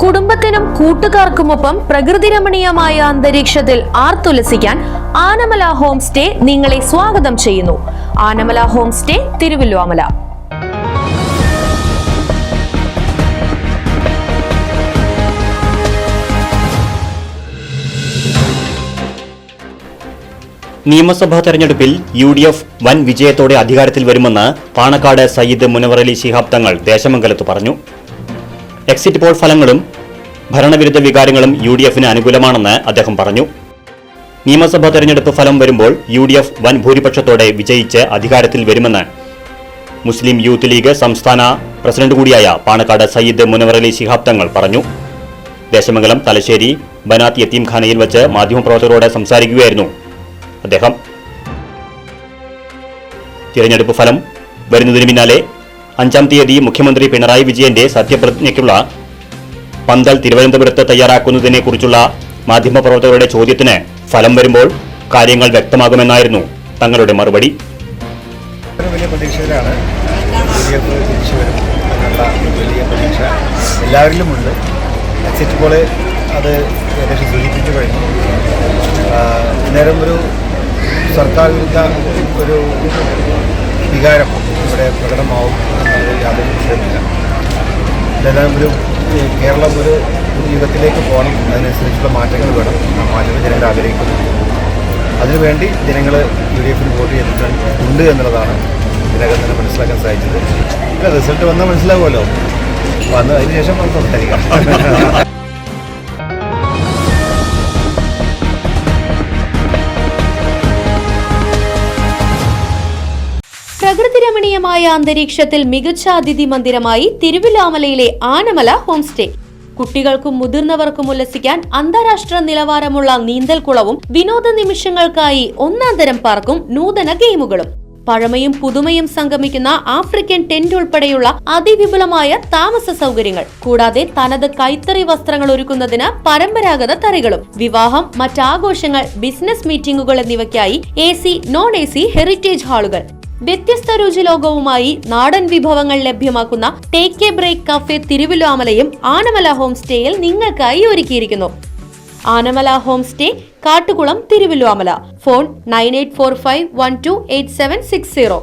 കുടുംബത്തിനും കൂട്ടുകാർക്കുമൊപ്പം പ്രകൃതി രമണീയമായ അന്തരീക്ഷത്തിൽ ആർത്തുലസിക്കാൻ ആനമല ഹോം സ്റ്റേ നിങ്ങളെ സ്വാഗതം ചെയ്യുന്നു. Anamala home stay, Thiruvallomala. നിയമസഭാ തെരഞ്ഞെടുപ്പിൽ UDF വൻ വിജയത്തോടെ അധികാരത്തിൽ വരുമെന്ന് പാണക്കാട് സയ്യിദ് മുനവർ അലി ശിഹാബ് തങ്ങൾ ദേശമംഗലത്ത് പറഞ്ഞു. എക്സിറ്റ് പോൾ ഫലങ്ങളും ഭരണവിരുദ്ധ വികാരങ്ങളും UDFന് അനുകൂലമാണെന്ന് അദ്ദേഹം പറഞ്ഞു. നിയമസഭാ തെരഞ്ഞെടുപ്പ് ഫലം വരുമ്പോൾ UDF വൻ ഭൂരിപക്ഷത്തോടെ വിജയിച്ച് അധികാരത്തിൽ വരുമെന്ന് മുസ്ലിം യൂത്ത് ലീഗ് സംസ്ഥാന പ്രസിഡന്റ് കൂടിയായ പാണക്കാട് സയ്യിദ് മുനവർ അലി ശിഹാബ് തങ്ങൾ പറഞ്ഞു. ദേശമംഗലം തലശ്ശേരി ബനാത്ത് യത്തീംഖാനയിൽ വെച്ച് മാധ്യമപ്രവർത്തകരോട് സംസാരിക്കുകയായിരുന്നു അദ്ദേഹം. തിരഞ്ഞെടുപ്പ് ഫലം വരുന്നതിന് പിന്നാലെ 5-ാം തീയതി മുഖ്യമന്ത്രി പിണറായി വിജയന്റെ സത്യപ്രതിജ്ഞയ്ക്കുള്ള പന്തൽ തിരുവനന്തപുരത്ത് തയ്യാറാക്കുന്നതിനെ കുറിച്ചുള്ള മാധ്യമപ്രവർത്തകരുടെ ചോദ്യത്തിന് ഫലം വരുമ്പോൾ കാര്യങ്ങൾ വ്യക്തമാകുമെന്നായിരുന്നു തങ്ങളുടെ മറുപടി. വലിയ പ്രതീക്ഷയിലാണ്. തിരിച്ചു വരും എന്നുള്ള വലിയ പ്രതീക്ഷ എല്ലാവരിലുമുണ്ട്. എക്സിറ്റ് പോള് അത് ഏകദേശം സൂചിപ്പിച്ചു കഴിഞ്ഞു. നേരം ഒരു സർക്കാർ വിരുദ്ധ ഒരു വികാരം ഇവിടെ പ്രകടമാവും എന്നതിൽ യാതൊരു വിഷയമില്ല. ഇതെല്ലാം കേരളം ഒരു യുഗത്തിലേക്ക് പോകണം, അതിനനുസരിച്ചുള്ള മാറ്റങ്ങൾ വേണം. ആ മാറ്റങ്ങൾ ജനങ്ങൾ ആഗ്രഹിക്കുന്നു. അതിനുവേണ്ടി ജനങ്ങൾ UDFന് വോട്ട് ചെയ്തിട്ടുണ്ട് എന്നുള്ളതാണ് ഇതിനകം തന്നെ മനസ്സിലാക്കാൻ സാധിച്ചത്. റിസൾട്ട് വന്നാൽ മനസ്സിലാവുമല്ലോ. വന്ന് അതിനുശേഷം നമുക്ക് സംസാരിക്കാം. പ്രകൃതി രമണീയമായ അന്തരീക്ഷത്തിൽ മികച്ച അതിഥി മന്ദിരമായി തിരുവല്ലോമലയിലെ ആനമല ഹോം സ്റ്റേ. കുട്ടികൾക്കും മുതിർന്നവർക്കും ഉല്ലസിക്കാൻ അന്താരാഷ്ട്ര നിലവാരമുള്ള നീന്തൽക്കുളവും വിനോദ നിമിഷങ്ങൾക്കായി ഒന്നാന്തരം പാർക്കും നൂതന ഗെയിമുകളും പഴമയും പുതുമയും സംഗമിക്കുന്ന ആഫ്രിക്കൻ ടെന്റ് ഉൾപ്പെടെയുള്ള അതിവിപുലമായ താമസ സൗകര്യങ്ങൾ, കൂടാതെ തനത് കൈത്തറി വസ്ത്രങ്ങൾ ഒരുക്കുന്നതിന് പരമ്പരാഗത തറികളും, വിവാഹം, മറ്റാഘോഷങ്ങൾ, ബിസിനസ് മീറ്റിംഗുകൾ എന്നിവയ്ക്കായി AC, non-AC ഹെറിറ്റേജ് ഹാളുകൾ, വ്യത്യസ്ത രുചിലോകവുമായി നാടൻ വിഭവങ്ങൾ ലഭ്യമാക്കുന്ന ടേക്ക് എ ബ്രേക്ക് കഫേ തിരുവല്ലോമലയും ആനമല ഹോം സ്റ്റേയിൽ നിങ്ങൾക്കായി ഒരുക്കിയിരിക്കുന്നു. Anamala home stay, Kattukulam, Thiruvallomala. Phone 9845128760.